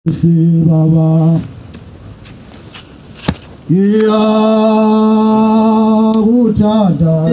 Si baba ya uthanda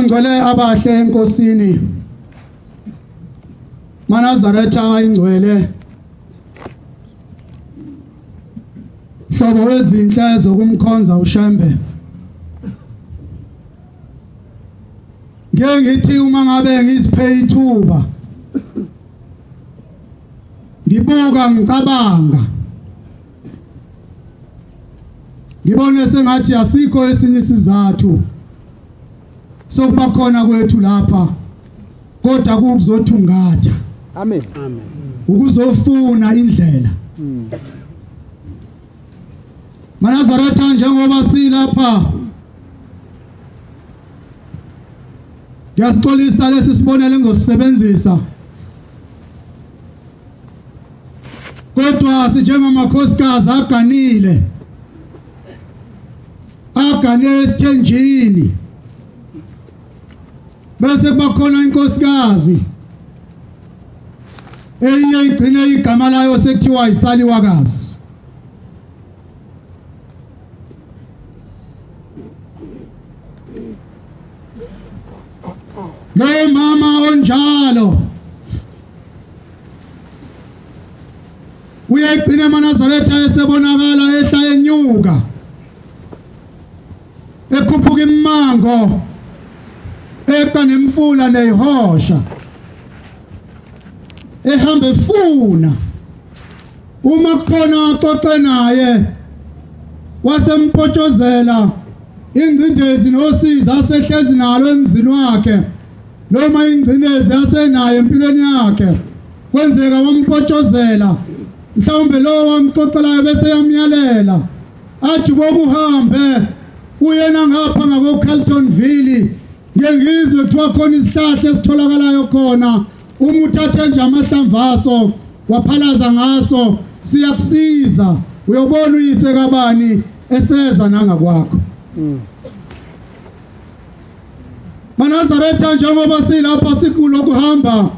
Ngcwele abahle enkosini Manazaretha ingcwele hlobo wezinhle zokumkhonza uShembe ngeke ngithi uma ngabe ngiziphe ithuba ngibuka ngicabanga ngibone sengathi asikho esinye isizathu sokuba khona kwethu lapha kodwa kuzothungatha Amen. ukuzofuna indlela Manazaretha njengoba silapha ngiyasixolisa lesi sibonelo engizosebenzisa kodwa sinjengamakhosikazi aganile agane esithenjini bese kuba khona inkosikazi eyiye igcine igama layo sekuthiwa isaliwakazi lo mama onjalo uyagcina eManazaretha esebonakala ehla enyuka ekhuphuka imango eka nemfula neyihosha ehamba efuna uma khona axoxe naye wasempotshozela ingcindezi nosiza asehlezi nalo emzini wakhe noma ingcindezi asenayo empilweni yakhe kwenzeka wampotshozela mhlawumbe lo wamxoxelayo bese yamyalela athi bokuhambe uyena ngapha ngako Carltonville ngiyengizwe kuthiwa khona isihlahla esitholakalayo khona uma uthathe nje amahlamvu aso waphalaza ngaso siyakusiza uyobona uyise kabani eseza nangakwakho Manazaretha njengoba silapha sikulo kuhamba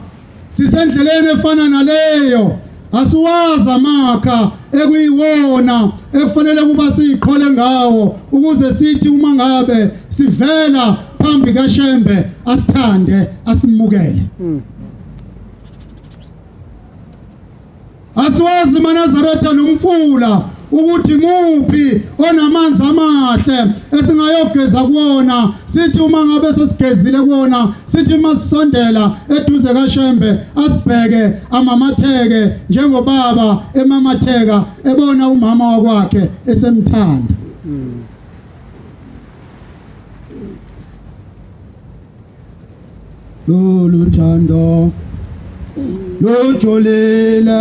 sisendleleni efana naleyo asiwaza amakha ekuyiwona ekufanele kuba siqhole ngawo ukuze sithi uma ngabe sivela phambi kaShembe asithande asimukele asiwazi Manazaretha nomfula ukuthi muphi onamanzi amahle esingayogeza kuona sithi uma ngabe sesigezile kuona sithi masisondela eduze kaShembe asibheke amamatheke njengobaba emamatheka ebona umama wakwakhe esemthanda loluthando lojolile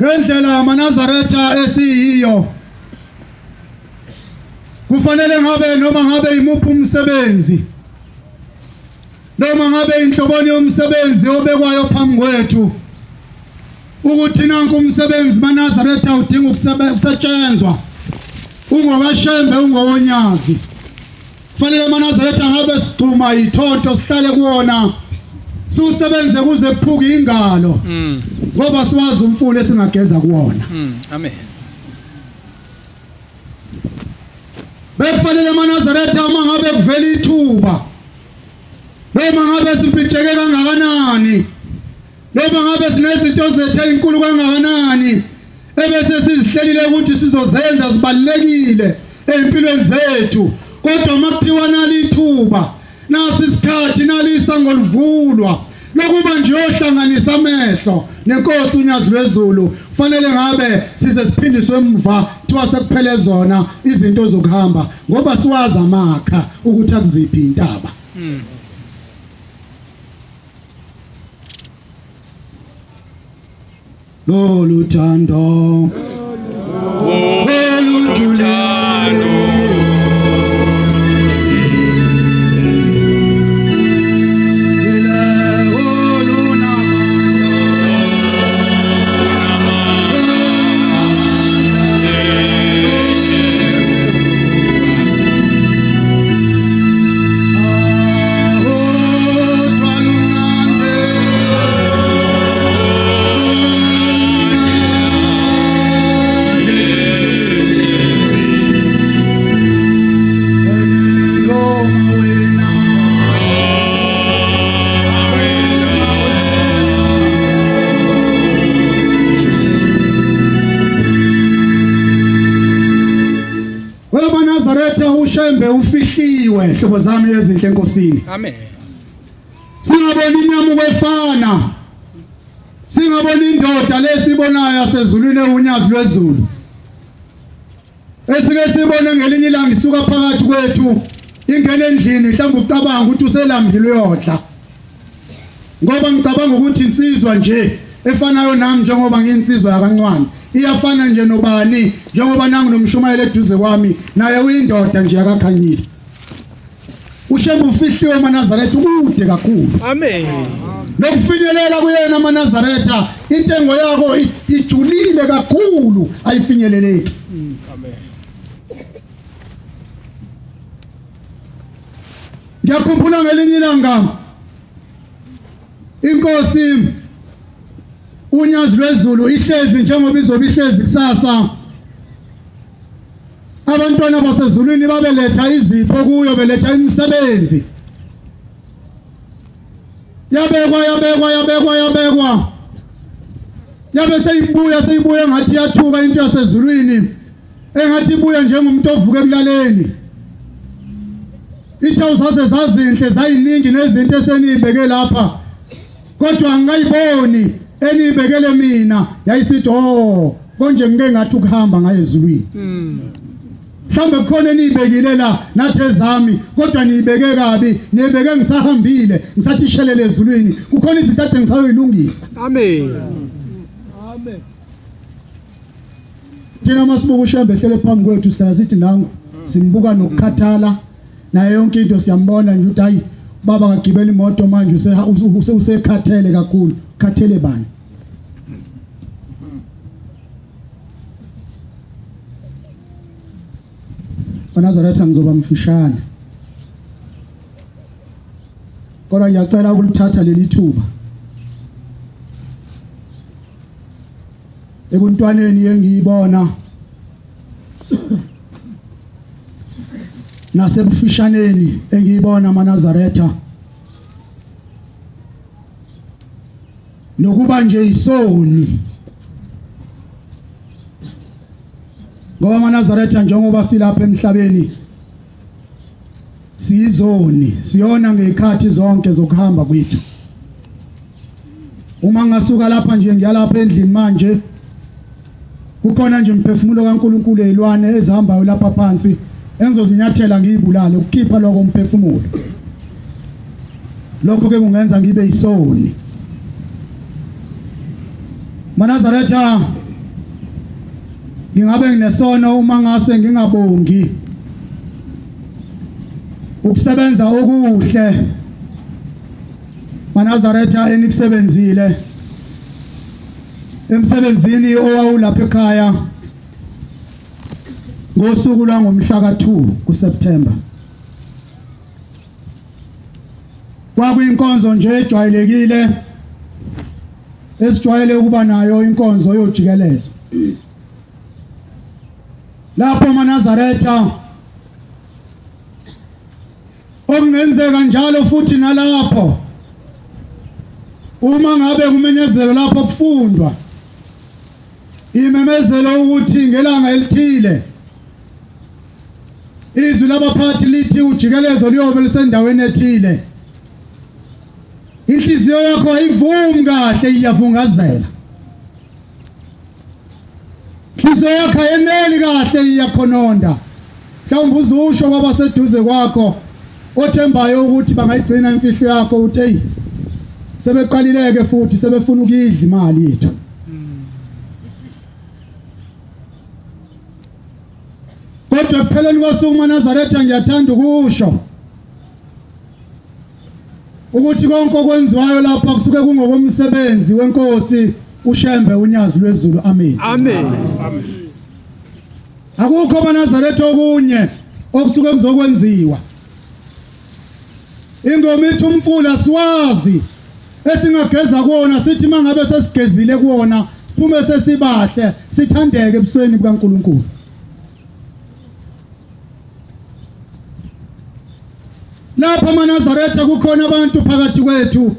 ngendlela Manazaretha esiyiyo kufanele ngabe noma ngabe imuphi umsebenzi noma ngabe inhloboni yomsebenzi obekwayo phambi kwethu ukuthi nanku umsebenzi Manazaretha udinga ukusetshenzwa ungokashembe ungowonyazi kufanele Manazaretha ngabe sixhuma ithonto sihlale kuona sisebenze kuze kuphuke ingalo ngoba siwazi umfula esingageza kuona Amen. bekufanele Manazaretha uma ngabe kuvela ithuba noma ngabe simpitsheke kangakanani noma ngabe sinezinto zethu ezinkulu kangakanani ebese sizihlelile ukuthi sizozenza zibalekile empilweni zethu kodwa makuthiwa nali ithuba nasi isikhathi nalisa ngolivulwa lokuba nje ohlanganisa amehlo nenkosi uNyazi lwezulu kufanele ngabe size siphindiswe emva thiwa sekuphele zona izinto zokuhamba ngoba siwazi amakha ukuthi akuziphi intaba. Loluthando ushembe ufihliwe hlobo zami ezinhle enkosini. Amen. Singaboni inyama kwefana. Singaboni indoda lesibonayo yasezulwini uNyazi lwezulu. Esike sibone ngelinye ilanga isuka phakathi kwethu ingene endlini mhlawumbe ucabanga ukuthi uselambile uyodla. Ngoba ngicabanga ukuthi insizwa nje efanayo nami njengoba ngiyinsizwa yakancwane iyafana nje nobani njengoba nangu nomshumayeli eduze kwami naye uyindoda nje yakakhanyile. Ushembe ufihliwe eNazaretha ukude kakhulu. Amen. Nokufinyelela kuyena eNazaretha intengo yakho ijulile kakhulu ayifinyeleleki. Amen. Ngiyakhumbula ngelinye ilanga inkosi uNyazi lwezulu ihlezi njengoba izobe ihlezi kusasa. Abantwana basezulwini babeletha izipho kuyo beletha imisebenzi. Yabekwa. Yabe seyibuya ngathi yathuka into yasezulwini. Engathi ibuya njengomuntu ovuka ekulaleni. Ithawuzaze zazinhle zayiningi nezinto esenibeke lapha. Kodwa angayiboni enibekele mina yayisithi konje ngeke ngathi ukuhamba ngaye ezulwini. Mhlambe kukhona enibekile la nathi ezami kodwa nibeke kabi nibeke ngisahambile ngisathi shelele ezulwini kukhona izinto ade ngisayoyilungisa. Amen. Amen. Thina masibuka ushembe ehlele phambi kwethu sihlala sithi nangu simbuka nokukhathala naye yonke into siyambona nje ukuthi hayi baba kagibela imoto manje usekhathele kakhulu. Khathele bani? eNazaretha ngizoba mfishane. Kodwa ngiyacela ukulithatha leli thuba ebuntwaneni engiyibona nasebufishaneni engiyibona eNazaretha nokuba nje isoni ngoba eNazaretha njengoba silapha emhlabeni siyizoni siyona ngekhathi zonke zokuhamba kwethu. Uma ngasuka lapha nje ngiyalapha endlini manje kukhona nje umphefumulo kaNkuluNkulu ezilwane ezihambayo lapha phansi engizozinyathela ngiyibulale ukukhipha lokho umphefumulo. Lokho ke kungenza ngibe isoni. eNazaretha ngingabe nginesono uma ngase ngingabongi ukusebenza okuhle eNazaretha enikusebenzile emsebenzini owawulapha ekhaya ngosuku lwangomhla ka2 kuSeptember. Kwakuyinkonzo nje ejwayelekile esijwayele ukuba nayo inkonzo yojikelezo lapho eNazaretha. Okungenzeka njalo futhi nalapho uma ngabe kumenyezelo lapho kufundwa imemezelo ukuthi ngelanga elithile izwi labaphathi lithi ujikelezo liyobe lisendaweni ethile inhliziyo yakho ayivumi kahle iyavungazela inhliziyo yakho ayeneli kahle iyakhononda mhlawumbe uzusho kwabaseduze kwakho othembayo ukuthi bangayigcina imfihlo yakho uthi hey sebeqalileke futhi sebefuna ukidla imali yethu kodwa ekupheleni kosuku uNazaretha ngiyathanda ukusho ukuthi konke okwenziwayo lapha kusuke kungokomsebenzi wenkosi uShembe unyazi lwezulu amen Amen. akukho uNazaretha okunye okusuke kuzokwenziwa ingoma ithi umfula siwazi esingageza kuona sithi mangabe sesigezile kuona siphume sesibahle sithandeke ebusweni bukaNkulunkulu lapha eNazaretha kukhona abantu phakathi kwethu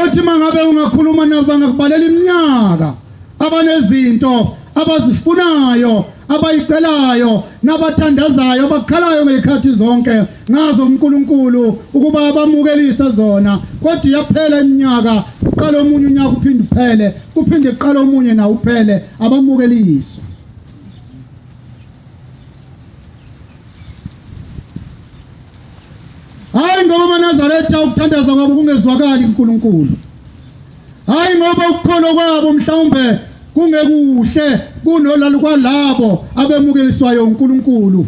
othi mangabe ungakhuluma nabo bangakubalela iminyaka abanezinto abazifunayo abayicelayo nabathandazayo abakhalayo ngezikhathi zonke ngazo uNkulunkulu ukuba abamukelise zona kodwa iyaphela iminyaka uqala omunye unyaka uphinde uphele kuphinde iqala omunye na uphele abamukeliswa hayi ngoba uNazaretha ukuthandaza kwabo kungezwakali uNkulunkulu hayi ngoba ukukholo kwabo mhlawumbe kungekuhle kunolalo kwalabo abemukeliswayo uNkulunkulu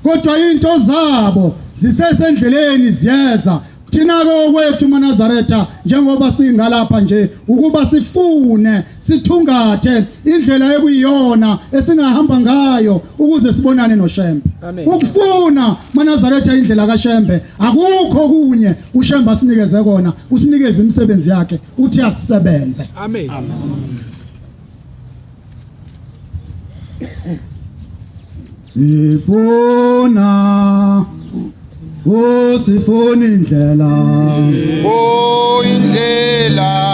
kodwa into zabo zisesendleleni ziyeza thina kwethu uNazaretha njengoba singalapha nje ukuba sifune sithungathe indlela ekuyiyona esingahamba ngayo ukuze sibonane noShembe ukufuna uNazaretha indlela kaShembe akukho kunye uShembe asinikeze kona usinikeze imisebenzi yakhe uthi asisebenze Amen. sifuna sifuna indlela indlela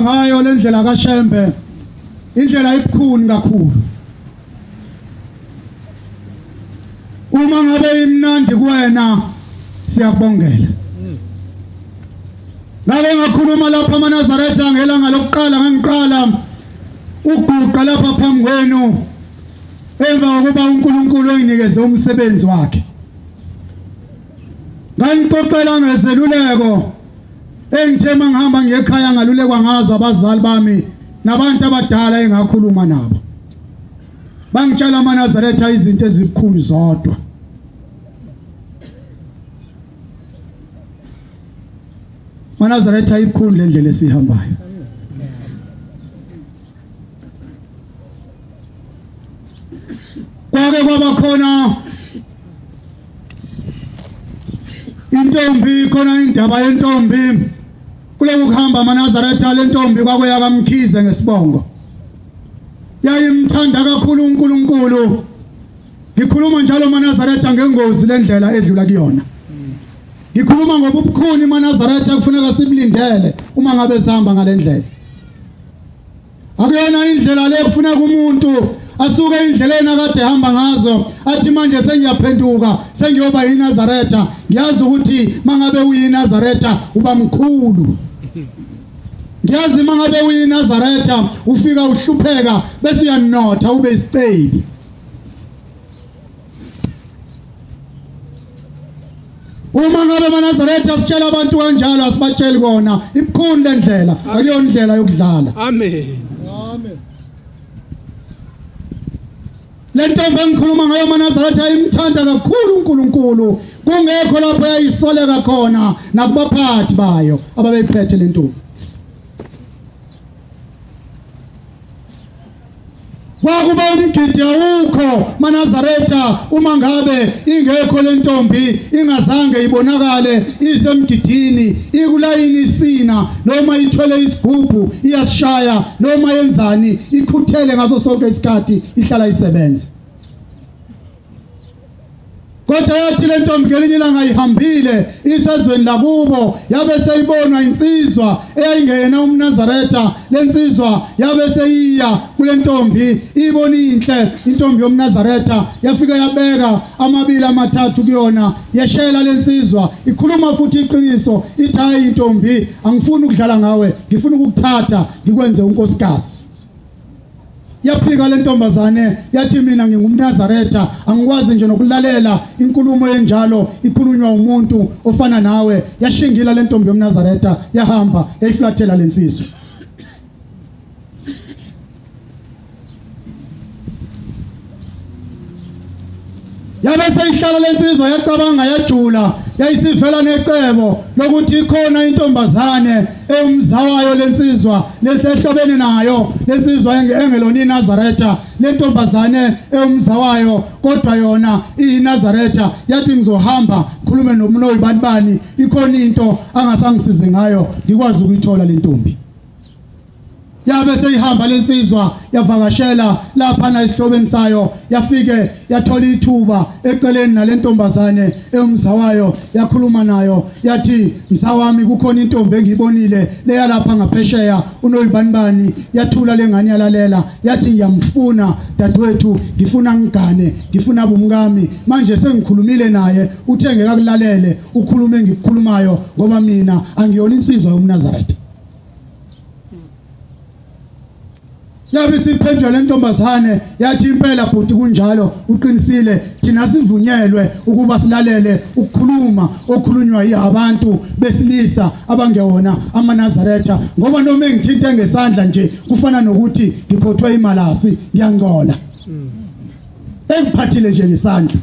ngayo le ndlela kaShembe indlela ebukhuni kakhulu. Uma ngabe imnandi kuwena siyakubongela. Ngake ngakhuluma lapha eNazaretha ngelanga lokuqala ngangiqala ukuguqa lapha phambi kwenu emva kokuba uNkulunkulu enginikeze umsebenzi wakhe. Ngangixoxela ngezeluleko engithe mangihamba ngekhaya ngalulekwa ngazo abazali bami nabantu abadala engakhuluma nabo. Bangitshela eNazaretha izinto ezibukhuni zodwa. eNazaretha ibukhuni lendlela esihambayo. Kwake kwaba khona intombi khona indaba yentombi kuloku kuhamba eNazaretha le ntombi kwakuya kaMkhize ngesibongo. Yayimthanda kakhulu uNkulunkulu. Ngikhuluma njalo eNazaretha ngengozi lendlela edlula kuyona. Ngikhuluma ngoba ubukhuni eNazaretha kufuneka siblindele uma ngabe sihamba ngalendlela. Akuyona indlela le kufuneka umuntu asuke indleleni akade ehamba ngazo athi manje sengiyaphenduka sengiyoba eNazaretha ngiyazi ukuthi mangabe uyiNazaretha uba mkhulu. Ngiyazi mangabe uyiNazaretha ufika uhlupheka bese uyanotha ube isiceli. Uma ngabe eNazaretha sitshela abantu kanjalo asibatsheli kona ibukhuni lendlela akuyona indlela yokudlala. Amen. Amen. Le ntombi engikhuluma ngayo eNazaretha imthanda kakhulu uNkulunkulu kungekho lapho yayisoleka khona nakubaphathi bayo ababeyiphethe le ntombi. Kwakuba umgidi awukho eNazaretha uma ngabe ingekho le ntombi ingazange ibonakale isemgidini ikulayini isina noma ithwele isigubhu iyasishaya noma yenzani ikhuthele ngaso sonke isikhathi ihlala isebenza. Kodwa yathi le ntombi ngelinye ilanga ihambile isezweni lakubo yabe seyibonwa insizwa eyayingena eNazaretha. Le nsizwa yabe seyiya kule ntombi ibona inhle intombi yoMnazaretha yafika yabeka amabili amathathu kuyona yeshela le nsizwa ikhuluma futhi iqiniso ithi hayi intombi angifuni ukudlala ngawe ngifuna ukukuthatha ngikwenze unkosikazi. Yaphika le ntombazane yathi mina ngingumNazaretha angikwazi nje nokulalela inkulumo enjalo ikhulunywa umuntu ofana nawe. Yashingila le ntombi yoMnazaretha yahamba yayiflathela lensizwa. Yabe seyihlala lensizwa yacabanga yajula yayisivela necebo lokuthi ikhona intombazane eyumzawayo lensizwa lesehlobene nayo lensizwa engelona iNazaretha. Le ntombazane eyumzawayo kodwa yona iNazaretha yathi ngizohamba khulume nomloyi bani ikhona into angasangisize ngayo ngikwazi ukuyithola le ntombi. Yabe seyihamba lensizwa yavakashela lapha na isihlobeni sayo yafike yathola ithuba eceleni nale ntombazane eyumzawayo yakhuluma nayo yathi msawami kukhona intombi engiyibonile leya lapha ngaphesheya unoyibani yathula lengane yalalela yathi ngiyamfuna dadewethu ngifuna ngigane ngifuna bumkami manje sengikhulumile naye uthe ngeke akulalele ukhulume ngikukhulumayo ngoba mina angiyona insizwa yoMnazaretha. Yabe siphendula le ntombazane yathi impela bhuti kunjalo uqinisile thina sivunyelwe ukuba silalele ukukhuluma okhulunywa yihabantu besilisa abangewona amaNazaretha ngoba noma engithinta ngesandla nje kufana nokuthi ngikhothwe imalasi ngiyangcola. Engiphathile nje ngesandla.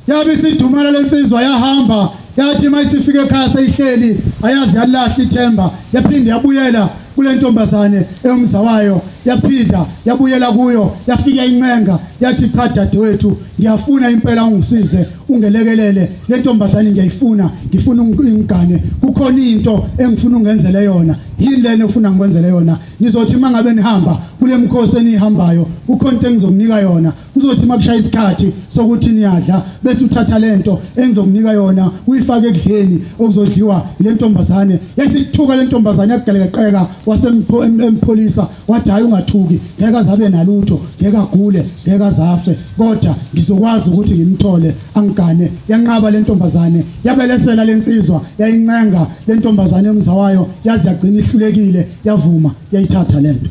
Yabe sidumala lensizwa yahamba yathi mayisifike ekhaya seyihleli ayazi yalahla ithemba yaphinde yabuyela kule ntombazane eyomzawayo yaphinda yabuyela kuyo yafika incenga yathi cha dadewethu ngiyafuna impela ungisize ungelekelele le ntombazane ngiyayifuna ngifuna ingane kukhona into engifuna ungenzele yona yini lena ufuna ngikwenzele yona nizothi mangabe nihamba kule mkhosi enihambayo ukhona into engizokunika yona uzothi makushaya isikhathi sokuthi niyadla bese uthatha lento engizokunika yona uyifake ekudleni okuzodliwa ile ntombazane yasithuka le ntombazane yakugelekeqeka wasempolisa wathi hayi ungathuki ngeke azabe nalutho ngeke agule ngeke azafe kodwa ngizokwazi ukuthi ngimthole angigane yanqaba le ntombazane yabelesela lensizwa yayincenga le ntombazane yomzawayo yazi yagcina ihlulekile yavuma yayithatha lento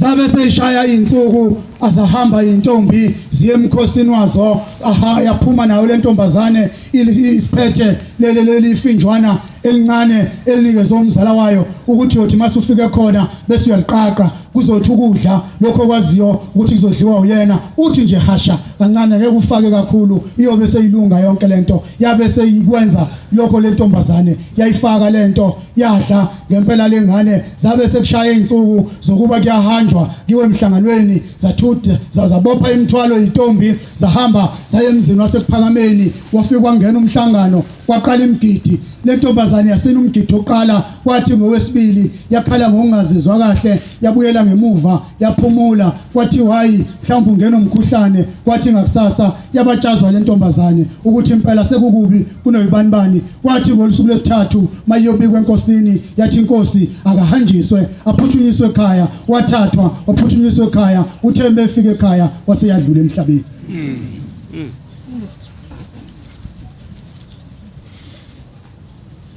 zabe seyishaya insuku azahamba intombi ziye emkhosini wazo aha yaphuma nayo le ntombazane isiphethe leli ifinjwana elincane elinikezwe umzala wayo ukuthi uthi masufike khona bese uyaliqaqa kuzothi ukudla lokho kwaziyo ukuthi kuzodliwa uyena uthi nje hasha kancane ngeke ufake kakhulu iyobe seyilunga yonke lento yabe seyikwenza lokho le ntombazane yayifaka lento yadla ngempela lengane zabe sekushaya insuku zokuba kuyahanjwa kiwe emhlanganweni zathuthe zabopha imithwalo intombi zahamba zaye emzini wasephakameni wafika kwangena umhlangano kwaqala imgidi le ntombazane yasina umgidi oqala kwathi ngowesibili yakhala ngokungazizwa kahle yabuyela ngemuva yaphumula kwathi hayi mhlawumbe ungena umkhuhlane kwathi ngakusasa yabatshazwa le ntombazane ukuthi impela sekukubi kunoyibanibani kwathi ngolusuku lwesithathu mayiyobikwa enkosini yathi inkosi akahanjiswe aphuthunyiswe ekhaya wathathwa waphuthunyiswe ekhaya uthembe efike ekhaya waseyadlula emhlabeni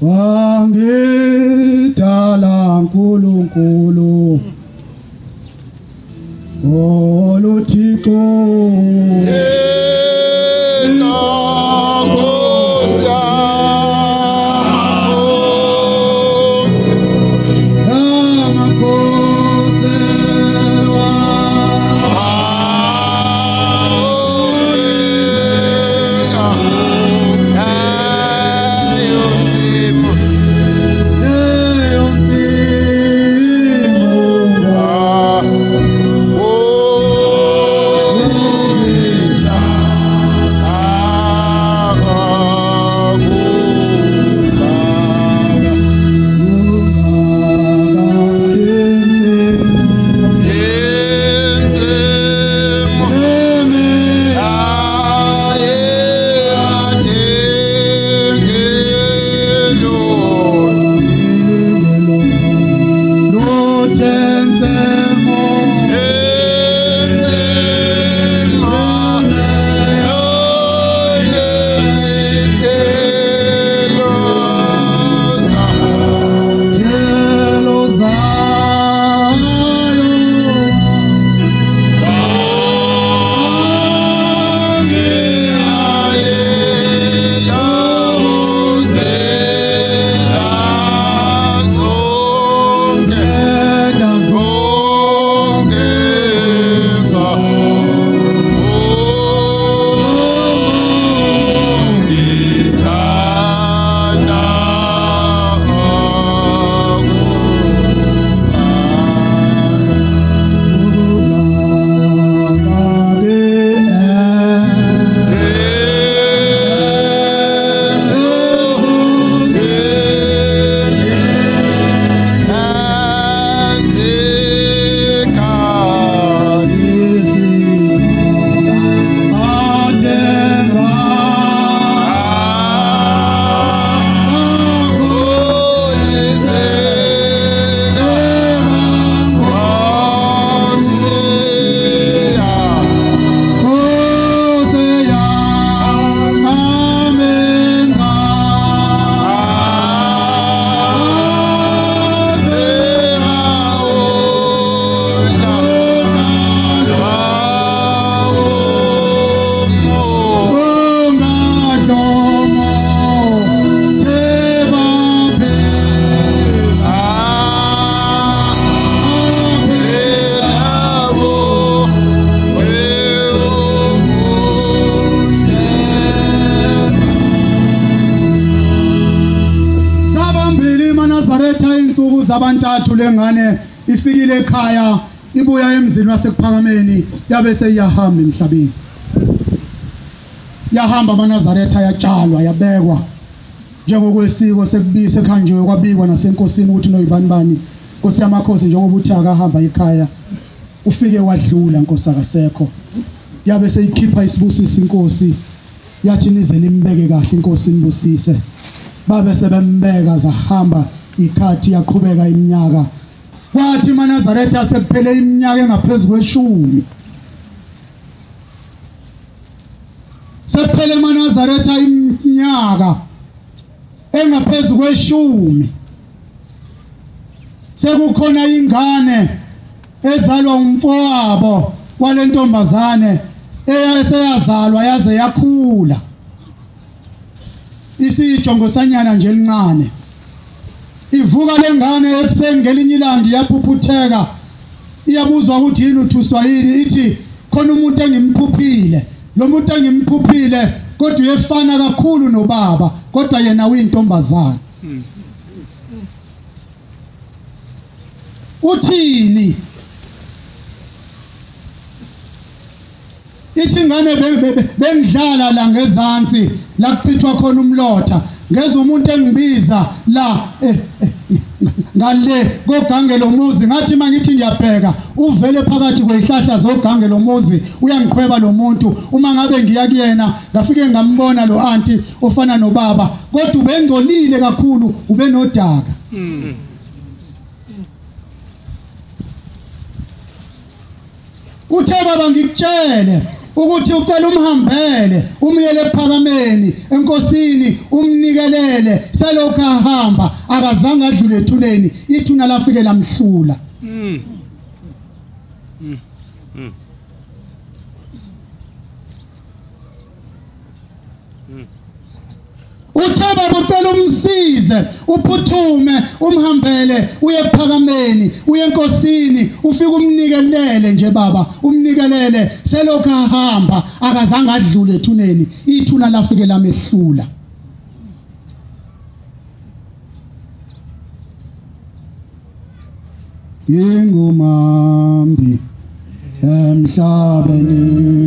wangidala nkulunkulu oluthixo maNazaretha insuku zabantathu lengane ifikile ekhaya ibuya emzini wasekuphakameni yabe seyahamba emhlabeni. Yahamba maNazaretha yatshalwa yabekwa njengokwesiko sekubise ekhanjiwe kwabikwa nasenkosini ukuthi noyibani bani Nkosi yamakhosi njengoba uthi akahamba ekhaya ufike wadlula Nkosi akasekho. Yabe seyikhipha isibusisi inkosi yathi nize nimbeke kahle inkosi nibusise. Babe sebembeka zahamba ikhathi yaqhubeka iminyaka. Kwathi maNazaretha sekuphele iminyaka engaphezulu kweshumi. Sekuphele maNazaretha iminyaka engaphezulu kweshumi. Sekukhona ingane ezalwa umfowabo kwalentombazane eyaseyazalwa yaze yakhula. Isijongo sanyana nje elincane. Ivuka lengane ekseni ngelinye ilanga yaphuphuteka. Iyabuzwa ukuthi yini uthuswa yini ithi khona umuntu engimphuphile. Lo muntu engimphuphile kodwa uyefana kakhulu nobaba kodwa yena uyintombazane. Uthini? Ithi ngane bengidlala la ngezansi la kuchithwa khona umlotha ngeza umuntu engibiza la ngale kogange lomuzi ngathi mangithi ngiyabheka uvele phakathi kwezihlahla zogange lomuzi uyangikhweba lo muntu uma ngabe ngiya kuyena ngafike ngambona lo auntie ofana nobaba kodwa ubengcolile kakhulu ube nodaka. Uthe baba ngikutshele ukuthi ucela umhambele umyele ephakameni enkosini umnikelele selokhu ahamba akazange adlule ethuleni ithuna lafike lamhlula. Uthe baba ucela umsize uphuthume umhambele uye ephakameni uye enkosini ufike umnikelele nje baba umnikelele selokhu ahamba akazange adlule ethuneni ithuna lafike lamehlula. Yengumambi emhlabeni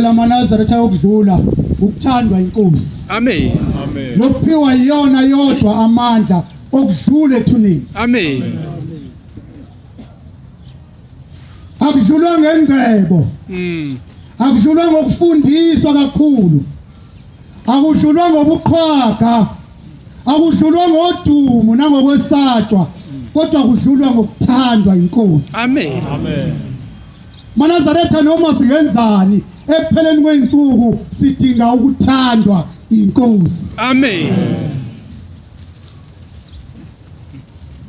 la maNazaretha yokudlula ukuthandwa inkosi. Amen. Lokuphiwa yona yodwa amandla okudlula ethuneni. Amen. Akudlulwa ngengcebo. Akudlulwa ngokufundiswa kakhulu. Akudlulwa ngobuqhwaga. Akudlulwa ngodumo nangokwesatshwa. Kodwa kudlulwa ngokuthandwa inkosi. Amen. maNazaretha noma singenzani ekupheleni kwensuku sidinga ukuthandwa inkosi. Amen.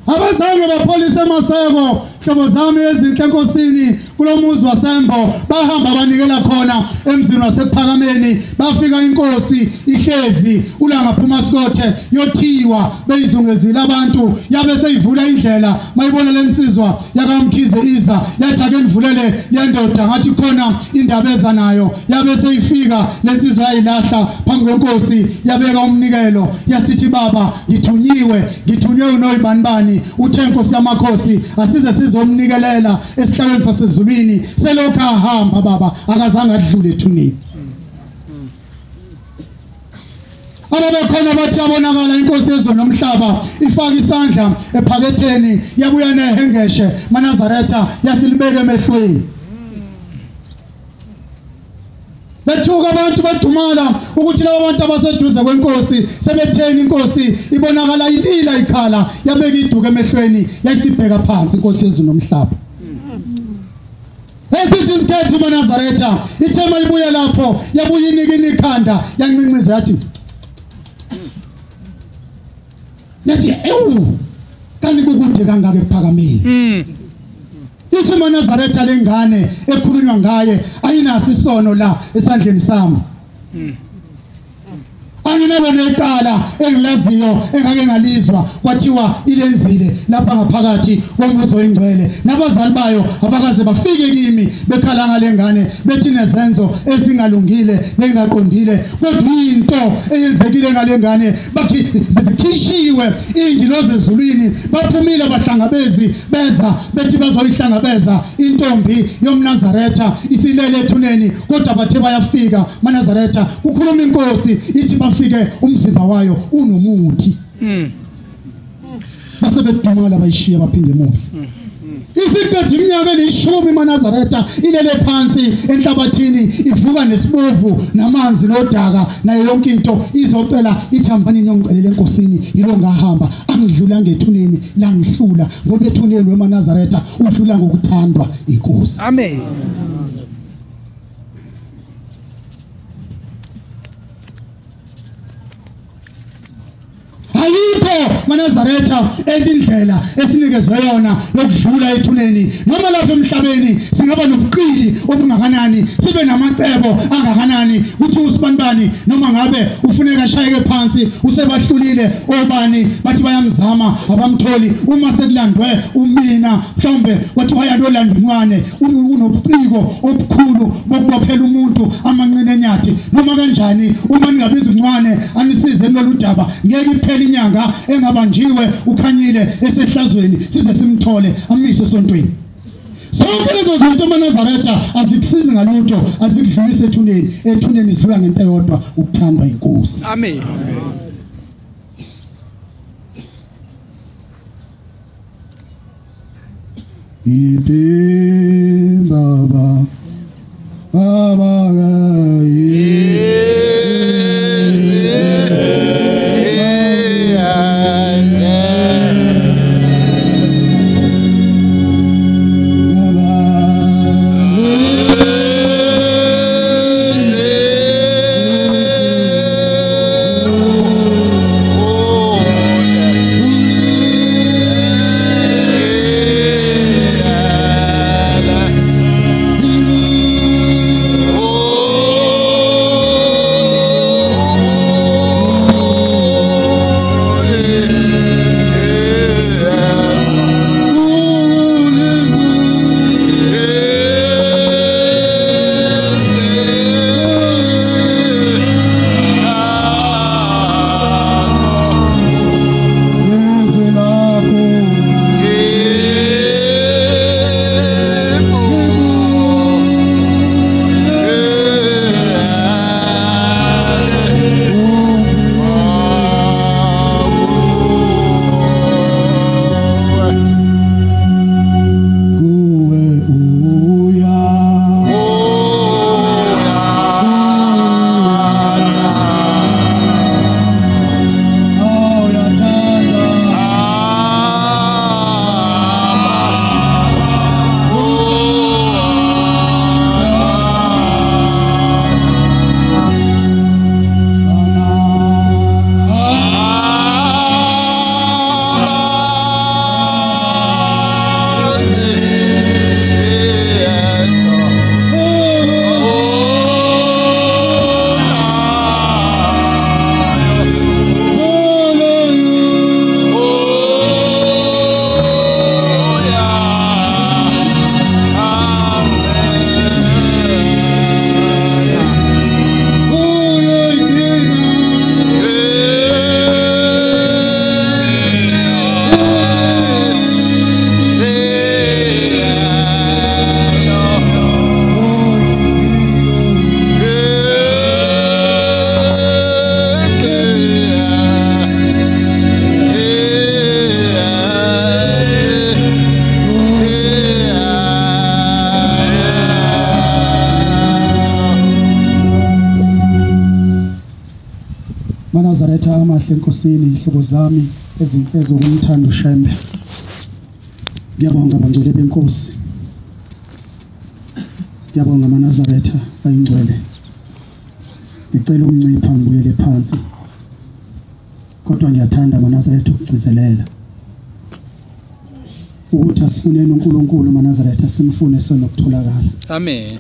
Abazange bapholisa emaseko hlobo zami ezinhle enkosini kulomuzi wasembo bahamba banikela khona emzini wasephakameni bafika inkosi ihlezi ulanga phuma sikothe yothiwa beyizungezile abantu yabe seyivula indlela mayibona lensizwa yakamkhize iza yathi ake nivulele lendoda ngathi khona indaba eza nayo yabe seyifika lensizwa yayilahla phambi kwenkosi yabeka umnikelo yasithi baba ngithunywe unoyibanibani uthe inkosi yamakhosi asize sizomnikelela esihlalweni sasezulwini selokhu ahamba baba akazange adlule ethuneni. Ababekhona bathi abonakala inkosi yezwe nomhlaba ifaka isandla ephaketheni yabuya nehengeshe maNazaretha yasilibeke emehlweni. Bethuka abantu badumala ukuthi labo bantu abaseduze kwenkosi sebetheni inkosi ibonakala ilila ikhala yabeka iduku emehlweni yayisibheka phansi inkosi yezwe nomhlaba. Esithi isikhethi maNazaretha ithema ibuye lapho yabuya inikini ikhanda yancinciza yathi ewu kanti kukude kangaka ephakameni. Ithi maNazaretha lengane ekhulunywa ngaye ayinaso isono la esandleni sami. Anginabo neqala engilaziyo engake ngalizwa kwathiwa ilenzile lapha ngaphakathi kombuzo oyingcwele nabazali bayo abakaze bafike kimi bekhala ngalengane bethi nezenzo ezingalungile nengaqondile kodwa into eyenzekile ngalengane bakhi zikhishiwe ingilozi ezulwini baphumile abahlangabezi beza bethi bazoyihlangabeza intombi yomNazaretha isilele ethuneni kodwa bathe bayafika maNazaretha kukhuluma inkosi ithi bafike umzimba wayo unomuthi. Base bedumala bayishiya baphinde emuva. Isikhathi iminyaka elishumi maNazaretha ilele phansi enhlabathini ivuka nesibovu namanzi nodaka nayo yonke into izocela ithambanini yongicelela enkosini yilo ngahamba angidlula ngethuneni la ngihlula ngoba ethuneni weMaNazaretha udlula ngokuthandwa inkosi. Amen. Ayikho maNazaretha endindlela esinikezwe yona yokudlula ethuneni noma lapha emhlabeni singaba nobuqili obungakanani sibe namacebo angakanani uthi usibanibani noma ngabe ufuneka ashayeke phansi usebahlulile obani bathi bayamzama abamtholi uma sekulandwe umina mhlombe wathi wayalolanda umncane unobuciko obukhulu bokubophela umuntu amanqine enyathi noma kanjani uma ningabiza umncane anisize emloludaba ngeke iphele inyanga engabanjiwe ukhanyile esehlazweni size simthole amise esontweni. Sonke lezo zinto maNazaretha azikusizi ngalutho azikudlulise ethuneni sidlula ngento eyodwa ukuthandwa inkosi. Amen. Ibe baba Nazaretha amahle enkosini ihlobo zami ezinhle zokumthanda uShembe. Ngiyabonga abangcwele benkosi. Ngiyabonga amaNazaretha ayingcwele. Ngicela ukuncipha ngibuyele phansi. Kodwa ngiyathanda amaNazaretha ukugcizelela ukuthi asifuneni uNkulunkulu amaNazaretha simfune sonokutholakala. Amen.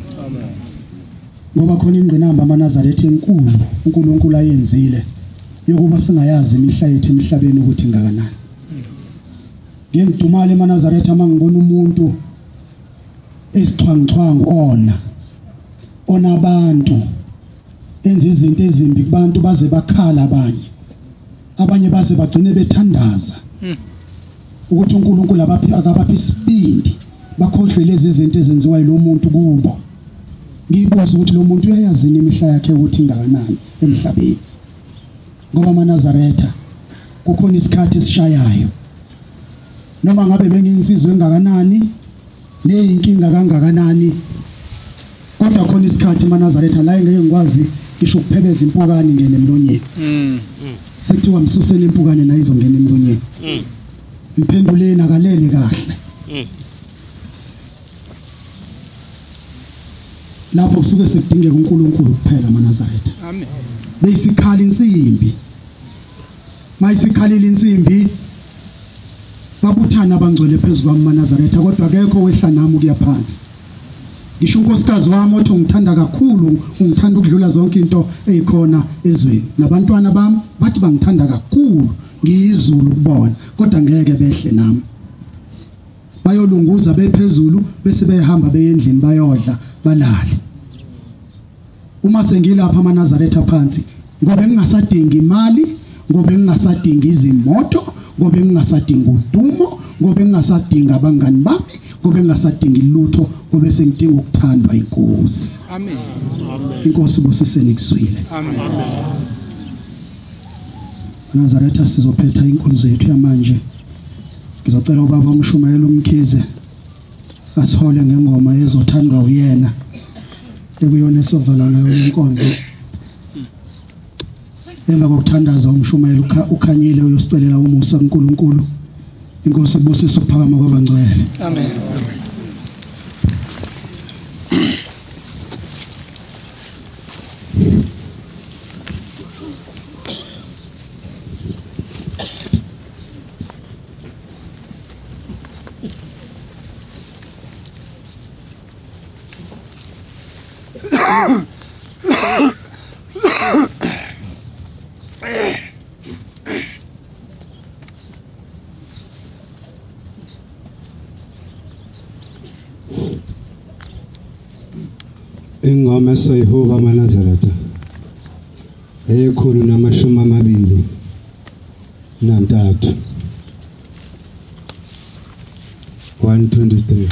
Ngoba khona ingqinamba amaNazaretha enkulu uNkulunkulu ayenzile yokuba singayazi imihla yethu emhlabeni ukuthi ngakanani. Ngiyengidumala amaNazaretha mangibona umuntu esixhwanguxhwangu ona abantu enza izinto ezimbi kubantu baze bakhala abanye baze bagcine bethandaza ukuthi uNkulunkulu akabaphi isibindi bakhohlwe lezi zinto ezenziwa yilo muntu kubo. Ngiyibuza ukuthi lo muntu uyayazi imihla yakhe ukuthi ngakanani emhlabeni. Ngoba amaNazaretha kukhona isikhathi esishayayo. Noma ngabe benginsizwe engakanani neyinkinga kangakanani kodwa khona isikhathi amaNazaretha la engeke ngikwazi ngisho ukuphebeza impukane ngene emlonyeni. Sekuthiwa msuseni impukane nayo izongena emlonyeni. Mphenduleni akalele kahle. Lapho kusuke sekudingeka uNkulunkulu kuphela amaNazaretha. Amen. Beyisikhala insimbi. Mayisikhalile insimbi babuthana abangcwele phezulu kwamaNazaretha kodwa akekho wehla nami ukuya phansi. Ngisho unkosikazi wami othi ungithanda kakhulu, ungithanda ukudlula zonke into ezikhona ezweni. Nabantwana bami bathi bangithanda kakhulu, ngiyizulu kubona, kodwa ngeke behle nami. Bayolunguza bephezulu bese behamba beyendlini bayodla balale. Uma sengilapha amaNazaretha phansi, ngoba ngingasadinga imali, ngoba ngingasadinga izimoto, ngoba ngingasadinga udumo, ngoba ngingasadinga abangani bami, ngoba ngingasadinga ilutho, ngoba sengidinga ukuthandwa inkosi. Amen. Inkosi bosiseni kuzwile. Amen. Nazaretha sizophetha inkonzo yethu yamanje. Ngizocela ubaba uMshumayeli uMkhize asihole ngengoma ezothandwa uyena ekuyona esovala ngayo inkonzo. Emva kokuthandaza uMshumayeli ukhanyile uyosicelela umusa uNkulunkulu. Inkosi ibusise ukuphakama kwabangcwele. Amen. Ingoma soyihuba amaNazaretha eyekhulu namashumi amabili nantathu 123